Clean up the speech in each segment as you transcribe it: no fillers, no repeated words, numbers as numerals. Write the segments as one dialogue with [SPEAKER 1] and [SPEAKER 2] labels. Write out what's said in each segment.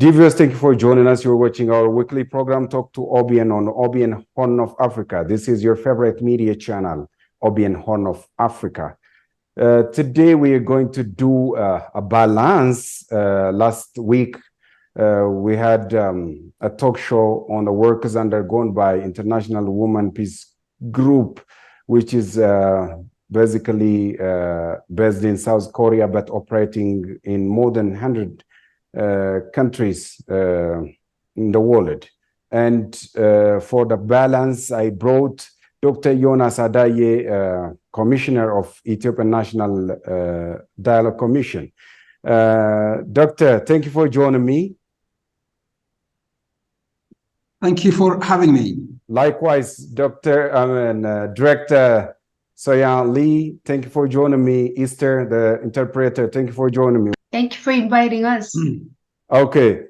[SPEAKER 1] Viewers, thank you for joining us. You're watching our weekly program, Talk to OBN on OBN Horn of Africa. This is your favorite media channel, OBN Horn of Africa. Today, we are going to do a balance. Last week, we had a talk show on the workers undergone by International Women Peace Group, which is basically based in South Korea, but operating in more than 100 countries in the world. And for the balance, I brought Dr. Jonas Adaye, Commissioner of Ethiopian National Dialogue Commission. Doctor, thank you for joining me.
[SPEAKER 2] Thank you for having me.
[SPEAKER 1] Likewise, Director Soyan Lee, thank you for joining me. Easter, the interpreter, thank you for joining me.
[SPEAKER 3] Thank you for inviting us.
[SPEAKER 1] Okay.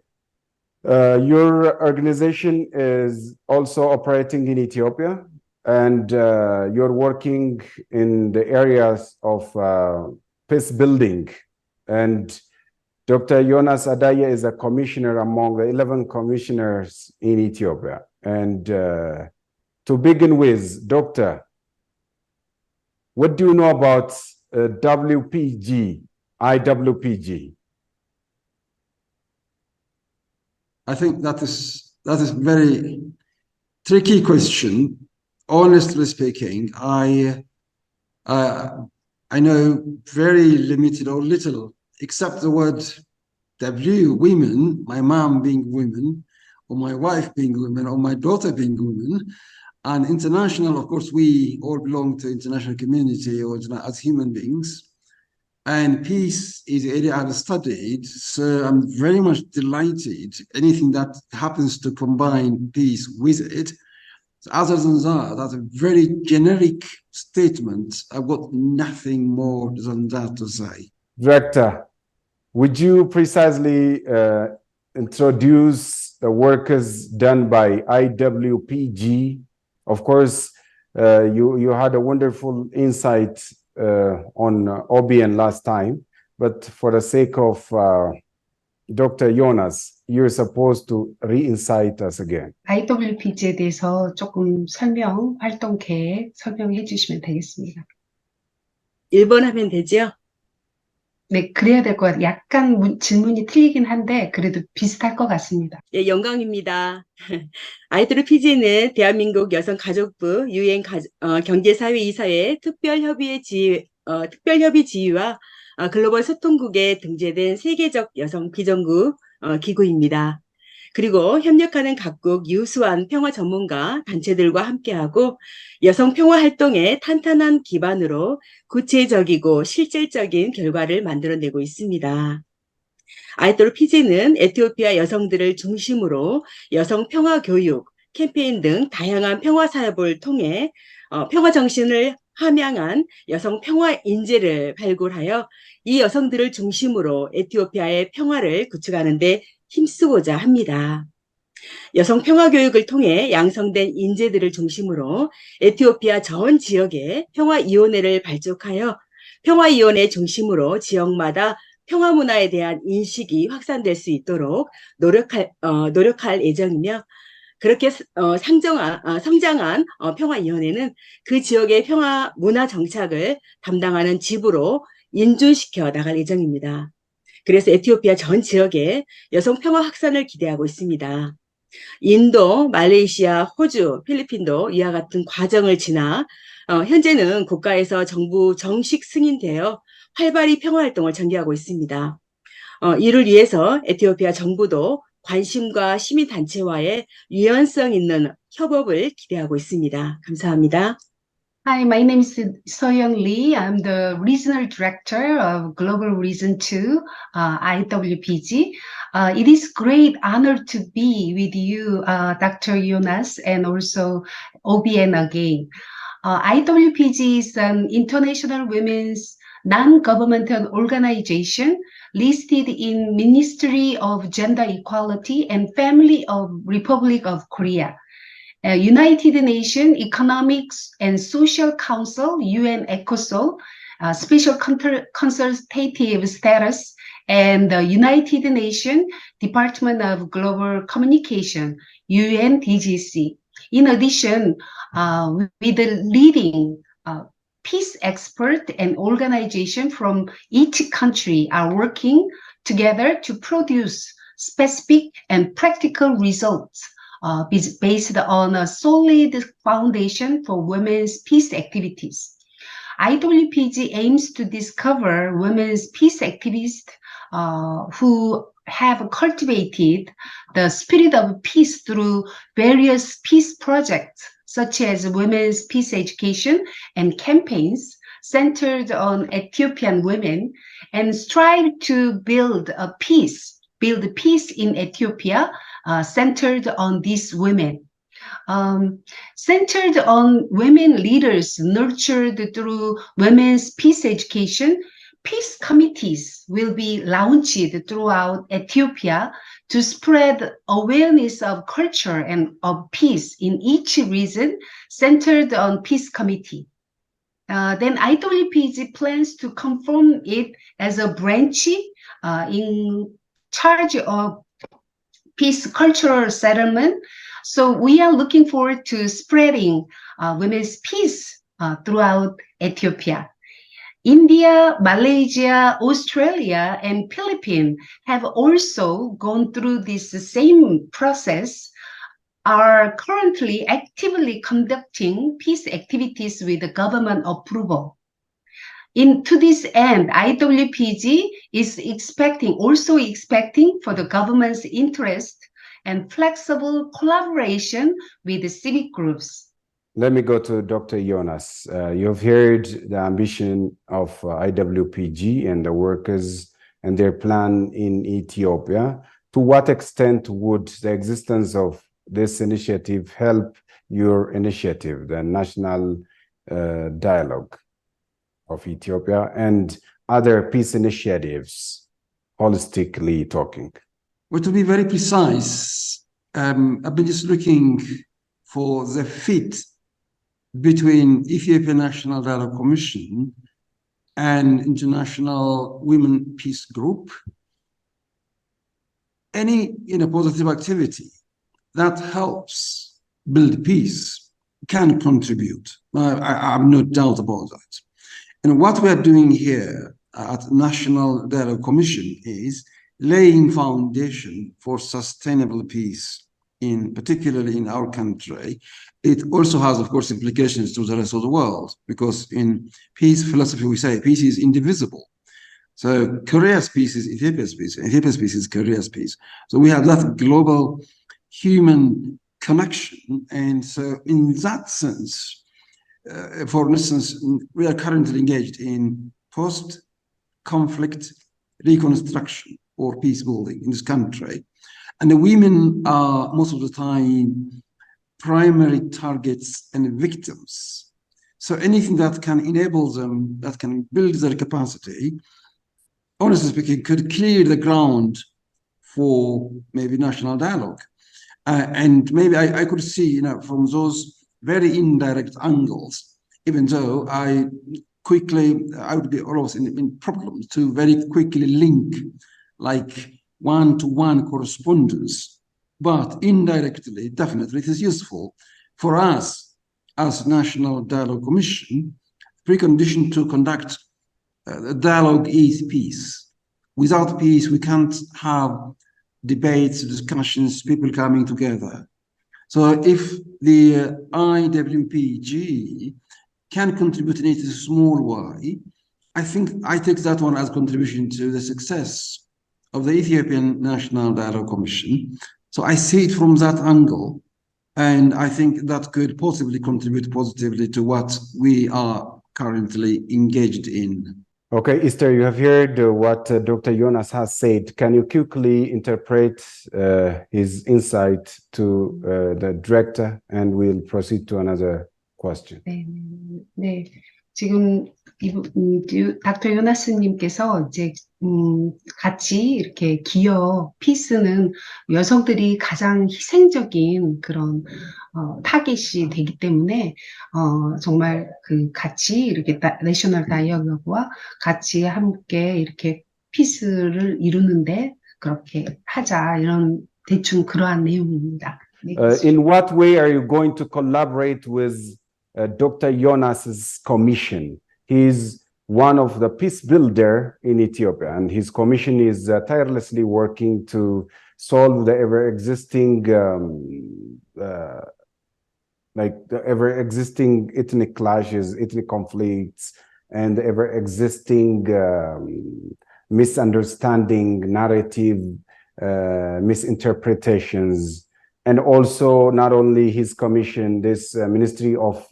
[SPEAKER 1] Your organization is also operating in Ethiopia, and you're working in the areas of peace building. And Dr. Jonas Adaye is a commissioner among the 11 commissioners in Ethiopia. And to begin with, Doctor, what do you know about IWPG?
[SPEAKER 2] I think that is very tricky question. Honestly speaking, I know very limited or little, except the word W, women, my mom being women, or my wife being women, or my daughter being women. And international, of course, we all belong to international community or as human beings. And peace is the area I've studied, so I'm very much delighted anything that happens to combine peace with it. So other than that, that's a very generic statement. I've got nothing more than that to say.
[SPEAKER 1] Director, would you precisely introduce the workers done by IWPG? Of course, you had a wonderful insight on OBN last time, but for the sake of Dr. Jonas, you're supposed to re-incite us again.
[SPEAKER 3] IWPG에 대해서 조금 활동 계획 설명해 주시면 되겠습니다.
[SPEAKER 4] 1번 하면 되죠?
[SPEAKER 3] 네, 그래야 될 것 같아요. 약간 질문이 틀리긴 한데 그래도 비슷할 것 같습니다.
[SPEAKER 4] 예, 영광입니다. IWPG는 대한민국 여성가족부 유엔 경제사회이사회 특별협의 지위와 글로벌 소통국에 등재된 세계적 여성 비정부 기구입니다. 그리고 협력하는 각국 유수한 평화 전문가 단체들과 함께하고 여성 평화 활동의 탄탄한 기반으로 구체적이고 실질적인 결과를 만들어내고 있습니다. IWPG는 에티오피아 여성들을 중심으로 여성 평화 교육, 캠페인 등 다양한 평화 사업을 통해 평화 정신을 함양한 여성 평화 인재를 발굴하여 이 여성들을 중심으로 에티오피아의 평화를 구축하는 데 힘쓰고자 합니다. 여성 평화 교육을 통해 양성된 인재들을 중심으로 에티오피아 전 지역에 평화위원회를 발족하여 평화위원회 중심으로 지역마다 평화 문화에 대한 인식이 확산될 수 있도록 노력할 예정이며 그렇게 성장한 평화위원회는 그 지역의 평화 문화 정착을 담당하는 지부로 인준시켜 나갈 예정입니다. 그래서 에티오피아 전 지역에 여성 평화 확산을 기대하고 있습니다. 인도, 말레이시아, 호주, 필리핀도 이와 같은 과정을 지나 현재는 국가에서 정부 정식 승인되어 활발히 평화활동을 전개하고 있습니다. 이를 위해서 에티오피아 정부도 관심과 시민단체와의 유연성 있는 협업을 기대하고 있습니다. 감사합니다.
[SPEAKER 3] Hi, my name is Soyoung Lee. I'm the Regional Director of Global Region 2, IWPG. It is great honor to be with you, Dr. Jonas, and also OBN again. IWPG is an international women's non-governmental organization listed in Ministry of Gender Equality and Family of Republic of Korea. United Nations Economics and Social Council, UN ECOSOC, special consultative status, and the United Nations Department of Global Communication, UNDGC. In addition, with the leading peace expert and organization from each country are working together to produce specific and practical results based on a solid foundation for women's peace activities. IWPG aims to discover women's peace activists who have cultivated the spirit of peace through various peace projects, such as women's peace education and campaigns centered on Ethiopian women, and strive to build peace in Ethiopia centered on these women. Centered on women leaders nurtured through women's peace education, peace committees will be launched throughout Ethiopia to spread awareness of culture and of peace in each region centered on peace committee. Then IWPG plans to confirm it as a branch in charge of peace cultural settlement. So we are looking forward to spreading women's peace throughout Ethiopia. India, Malaysia, Australia, and Philippines have also gone through this same process, are currently actively conducting peace activities with the government approval. To this end, IWPG is also expecting for the government's interest and flexible collaboration with the civic groups.
[SPEAKER 1] Let me go to Dr. Jonas. You've heard the ambition of IWPG and the workers and their plan in Ethiopia. To what extent would the existence of this initiative help your initiative, the National Dialogue of Ethiopia, and other peace initiatives, holistically talking?
[SPEAKER 2] Well, to be very precise, I've been just looking for the fit between Ethiopian National Dialogue Commission and International Women Peace Group. Any positive activity that helps build peace can contribute. I have no doubt about that. And what we are doing here at National Dialogue Commission is laying foundation for sustainable peace, particularly in our country. It also has, of course, implications to the rest of the world, because in peace philosophy, we say peace is indivisible. So Korea's peace is Ethiopia's peace, Ethiopia's peace is Korea's peace. So we have that global human connection. And so in that sense, for instance, we are currently engaged in post-conflict reconstruction or peace building in this country. And the women are most of the time primary targets and victims. So anything that can enable them, that can build their capacity, honestly speaking, could clear the ground for maybe national dialogue. And maybe I could see, from those very indirect angles, even though I would be always in problems to very quickly link like one-to-one correspondence, but indirectly, definitely, it is useful for us as National Dialogue Commission. Precondition to conduct dialogue is peace. Without peace, we can't have debates, discussions, people coming together. So if the IWPG can contribute in a small way, I think I take that one as contribution to the success of the Ethiopian National Dialogue Commission. So I see it from that angle, and I think that could possibly contribute positively to what we are currently engaged in.
[SPEAKER 1] Okay, Esther, you have heard what Dr. Jonas has said. Can you quickly interpret his insight to the director, and we'll proceed to another question.
[SPEAKER 3] 네. 지금 닥터 요나스님께서 이제 같이 이렇게 기여 피스는 여성들이 가장 희생적인 그런 타겟이 되기 때문에 정말 그 같이 이렇게 내셔널 다이얼로그와 같이 함께 이렇게 피스를 이루는데 그렇게 하자 이런 대충 그러한 내용입니다. 네,
[SPEAKER 1] In what way are you going to collaborate with Dr. Jonas's commission? He's one of the peace builder in Ethiopia, and his commission is tirelessly working to solve the ever-existing ethnic clashes, ethnic conflicts, and ever-existing misunderstanding, narrative misinterpretations. And also not only his commission, this Ministry of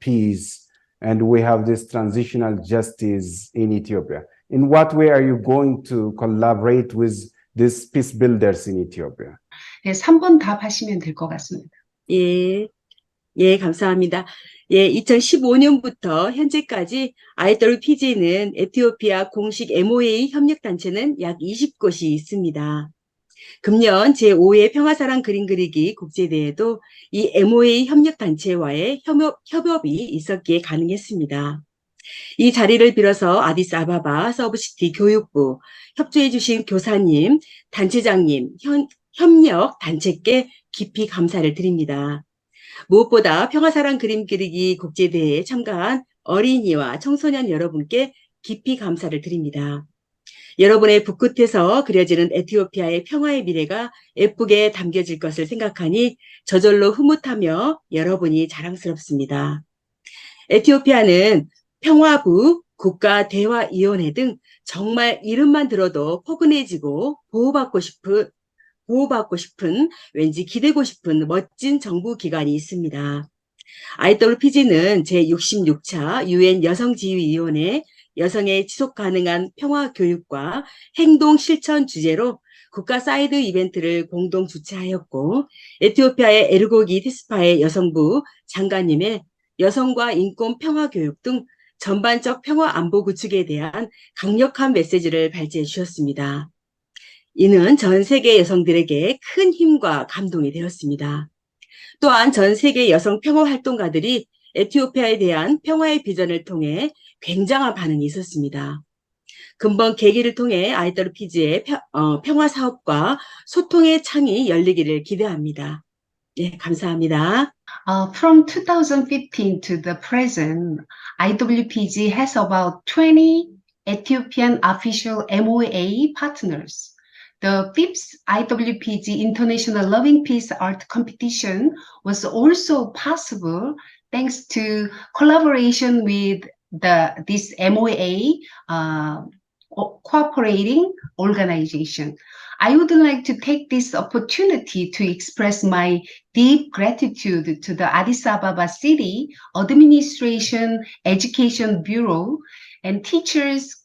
[SPEAKER 1] Peace, and we have this transitional justice in Ethiopia. In what way are you going to collaborate with these peace builders in Ethiopia?
[SPEAKER 3] 네, 3번 답하시면 될 것 같습니다.
[SPEAKER 4] 예, 예, 감사합니다. 예, 2015년부터 현재까지 IWPG는 에티오피아 공식 MOA 협력단체는 약 20곳이 있습니다. 금년 제5회 평화사랑 그림 그리기 국제대회도 이 MOA 협력단체와의 협업이 있었기에 가능했습니다. 이 자리를 빌어서 아디스아바바 서브시티 교육부, 협조해 주신 교사님, 단체장님, 협력 단체께 깊이 감사를 드립니다. 무엇보다 평화사랑 그림 그리기 국제대회에 참가한 어린이와 청소년 여러분께 깊이 감사를 드립니다. 여러분의 붓끝에서 그려지는 에티오피아의 평화의 미래가 예쁘게 담겨질 것을 생각하니 저절로 흐뭇하며 여러분이 자랑스럽습니다. 에티오피아는 평화부, 국가대화위원회 등 정말 이름만 들어도 포근해지고 보호받고 싶은 왠지 기대고 싶은 멋진 정부기관이 있습니다. IWPG는 제66차 UN 여성지휘위원회 여성의 지속가능한 평화교육과 행동실천 주제로 국가 사이드 이벤트를 공동 주최하였고 에티오피아의 에르고기 테스파의 여성부 장관님의 여성과 인권 평화교육 등 전반적 평화 안보 구축에 대한 강력한 메시지를 발제해 주셨습니다. 이는 전 세계 여성들에게 큰 힘과 감동이 되었습니다. 또한 전 세계 여성 평화 활동가들이 에티오피아에 대한 평화의 비전을 통해 굉장한 반응이 있었습니다. 금번 계기를 통해 IWPG의 평화 사업과 소통의 창이 열리기를 기대합니다. 네, 감사합니다.
[SPEAKER 3] From 2015 to the present, IWPG has about 20 Ethiopian official MOA partners. The 5th IWPG International Loving Peace Art Competition was also possible thanks to collaboration with this MOA cooperating organization. I would like to take this opportunity to express my deep gratitude to the Addis Ababa City Administration Education Bureau and teachers,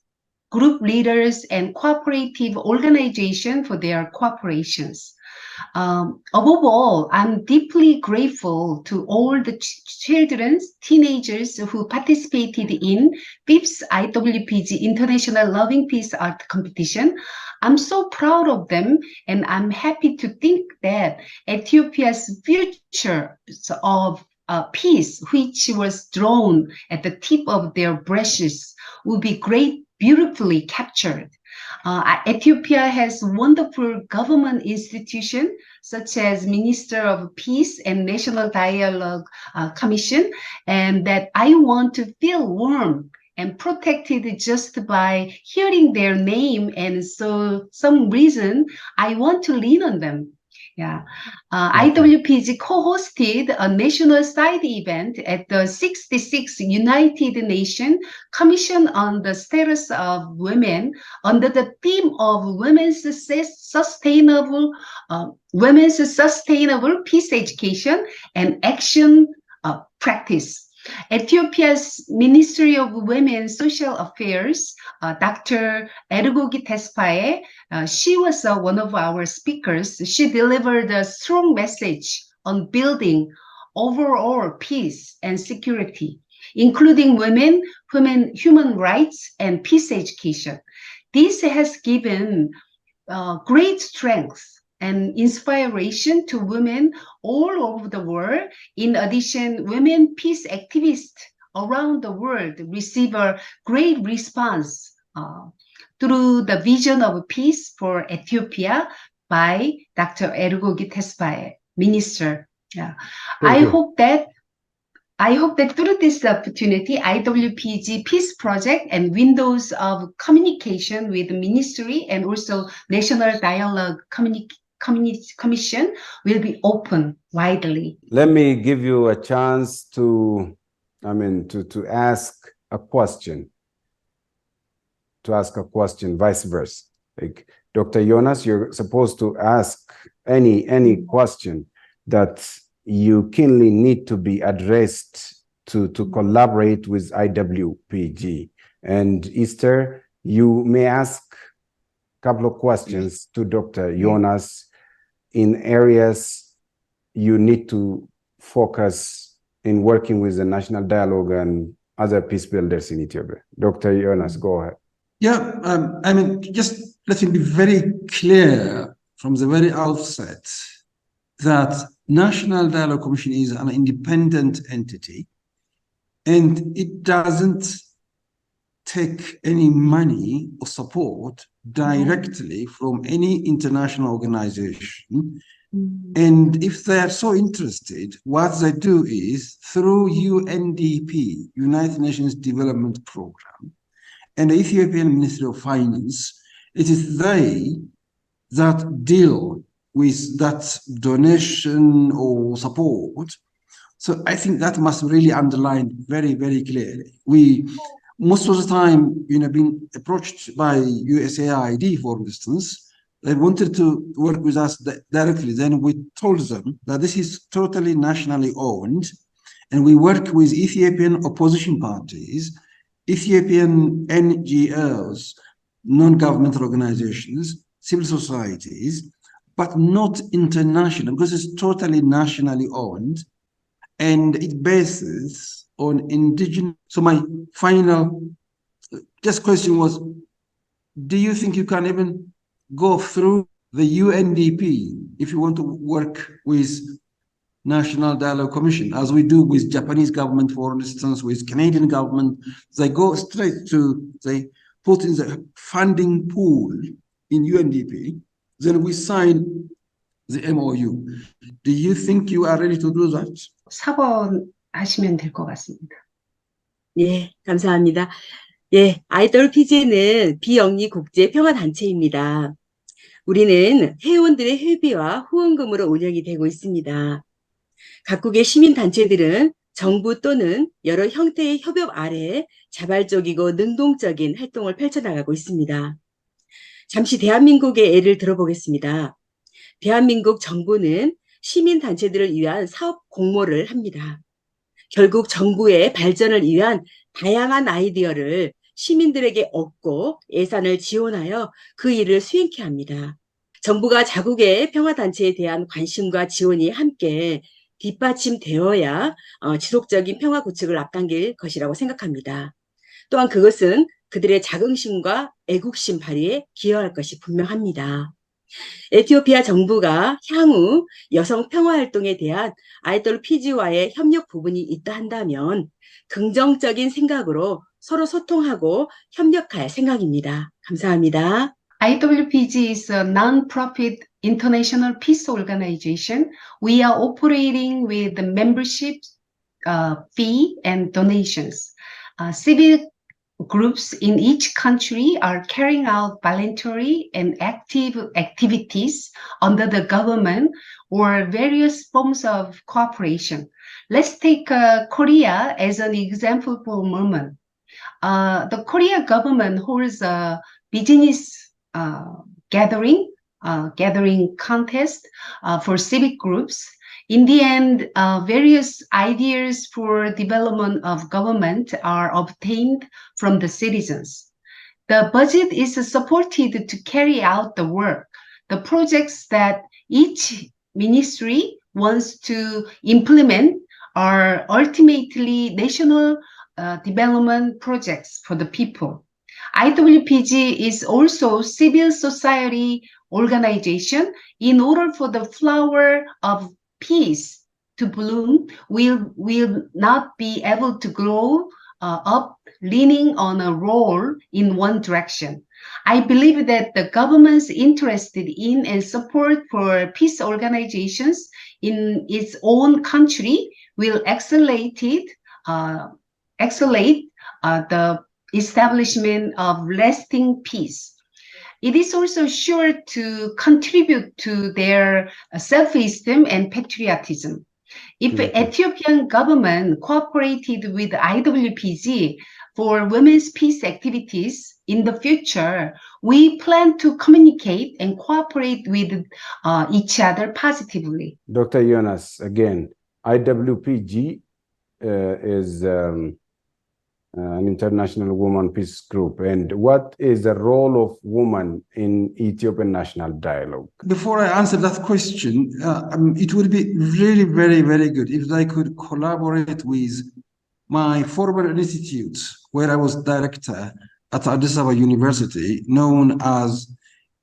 [SPEAKER 3] group leaders, and cooperative organization for their cooperations. Above all, I'm deeply grateful to all the children, teenagers who participated in 5th IWPG International Loving Peace Art Competition. I'm so proud of them, and I'm happy to think that Ethiopia's future of peace, which was drawn at the tip of their brushes, will be beautifully captured. Ethiopia has wonderful government institutions such as Minister of Peace and National Dialogue Commission, and that I want to feel warm and protected just by hearing their name, and so some reason I want to lean on them. Yeah, IWPG co-hosted a national side event at the 66th United Nations Commission on the Status of Women under the theme of Women's Sustainable Peace Education and Action Practice. Ethiopia's Ministry of Women's Social Affairs, Dr. Ergogi Tesfaye, she was one of our speakers. She delivered a strong message on building overall peace and security, including women, human rights, and peace education. This has given great strength and inspiration to women all over the world. In addition, women peace activists around the world receive a great response through the vision of peace for Ethiopia by Dr. Ergogi Tesfaye, Minister. Yeah.
[SPEAKER 1] Thank
[SPEAKER 3] I
[SPEAKER 1] you.
[SPEAKER 3] hope that through this opportunity, IWPG Peace Project and windows of communication with the Ministry and also National Dialogue Commission will be open widely.
[SPEAKER 1] Let me give you a chance to ask a question. Vice versa. Like Dr. Jonas, you're supposed to ask any question that you keenly need to be addressed to collaborate with IWPG. And Esther, you may ask a couple of questions to Dr. Jonas in areas you need to focus in working with the National Dialogue and other peace builders in Ethiopia. Dr. Jonas, go ahead.
[SPEAKER 2] Yeah, just let me be very clear from the very outset that National Dialogue Commission is an independent entity and it doesn't take any money or support directly from any international organization. And if they are so interested, what they do is through UNDP, United Nations Development Program, and the Ethiopian Ministry of Finance, it is they that deal with that donation or support. So I think that must really underline very, very clearly. We, most of the time, being approached by USAID, for instance, they wanted to work with us directly. Then we told them that this is totally nationally owned, and we work with Ethiopian opposition parties, Ethiopian NGOs, non-governmental organizations, civil societies, but not international, because it's totally nationally owned, and it bases on indigenous. So my final just question was, do you think you can even go through the UNDP if you want to work with National Dialogue Commission, as we do with Japanese government, for instance, with Canadian government? They go straight to, they put in the funding pool in UNDP, then we sign the MOU. Do you think you are ready to do that?
[SPEAKER 3] 4번 하시면 될 것 같습니다.
[SPEAKER 4] 예, 감사합니다. 예, IWPG는 비영리 국제 평화단체입니다. 우리는 회원들의 회비와 후원금으로 운영이 되고 있습니다. 각국의 시민단체들은 정부 또는 여러 형태의 협업 아래 자발적이고 능동적인 활동을 펼쳐나가고 있습니다. 잠시 대한민국의 예를 들어보겠습니다. 대한민국 정부는 시민단체들을 위한 사업 공모를 합니다. 결국 정부의 발전을 위한 다양한 아이디어를 시민들에게 얻고 예산을 지원하여 그 일을 수행케 합니다. 정부가 자국의 평화단체에 대한 관심과 지원이 함께 뒷받침되어야 지속적인 평화 구축을 앞당길 것이라고 생각합니다. 또한 그것은 그들의 자긍심과 애국심 발휘에 기여할 것이 분명합니다. 에티오피아 정부가 향후 여성 평화 활동에 대한 IWPG와의 협력 부분이 있다 한다면 긍정적인 생각으로 서로 소통하고 협력할 생각입니다. 감사합니다.
[SPEAKER 3] IWPG is a non-profit international peace organization. We are operating with the membership fee and donations. Civic groups in each country are carrying out voluntary and active activities under the government or various forms of cooperation. Let's take Korea as an example for a moment. The Korea government holds a business gathering contest for civic groups. In the end, various ideas for development of government are obtained from the citizens. The budget is supported to carry out the work. The projects that each ministry wants to implement are ultimately national development projects for the people. IWPG is also civil society organization. In order for the flower of peace to bloom, will not be able to grow up leaning on a role in one direction. I believe that the governments interested in and support for peace organizations in its own country will accelerate the establishment of lasting peace. It is also sure to contribute to their self-esteem and patriotism. If Ethiopian government cooperated with IWPG for women's peace activities in the future, we plan to communicate and cooperate with each other positively.
[SPEAKER 1] Dr. Jonas, again, IWPG is an international women peace group. And what is the role of women in Ethiopian national dialogue?
[SPEAKER 2] Before I answer that question, it would be really very, very good if I could collaborate with my former institute, where I was director at Addis Ababa University, known as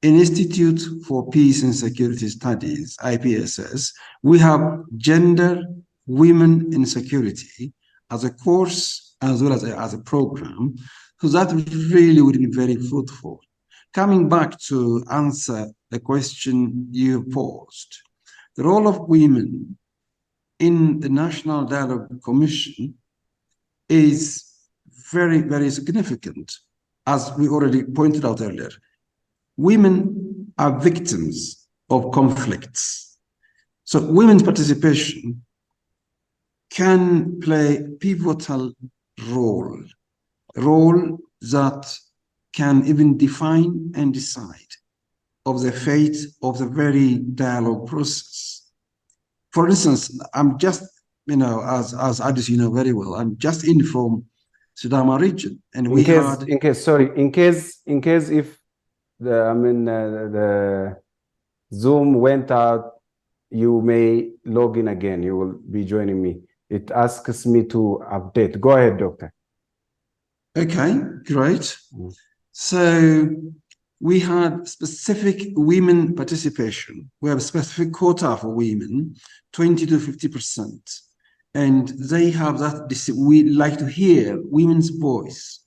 [SPEAKER 2] Institute for Peace and Security Studies, IPSS. We have Gender, Women and Security as a course as well as a program. So that really would be very fruitful. Coming back to answer the question you posed, the role of women in the National Dialogue Commission is very, very significant, as we already pointed out earlier. Women are victims of conflicts. So women's participation can play a pivotal role that can even define and decide of the fate of the very dialogue process. For instance, I'm just, as Addis, very well, I'm just in from Sidama region, and in case
[SPEAKER 1] if the Zoom went out, you may log in again. You will be joining me. It asks me to update. Go ahead, doctor.
[SPEAKER 2] Okay, great. So we had specific women participation. We have a specific quota for women, 20 to 50%. And they have that. We like to hear women's voice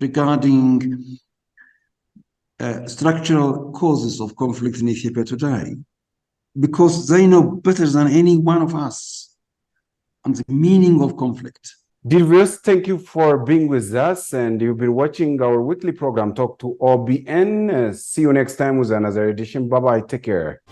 [SPEAKER 2] regarding structural causes of conflict in Ethiopia today, because they know better than any one of us and the meaning of conflict.
[SPEAKER 1] Dear viewers, thank you for being with us, and you've been watching our weekly program, Talk to OBN. See you next time with another edition. Bye-bye. Take care.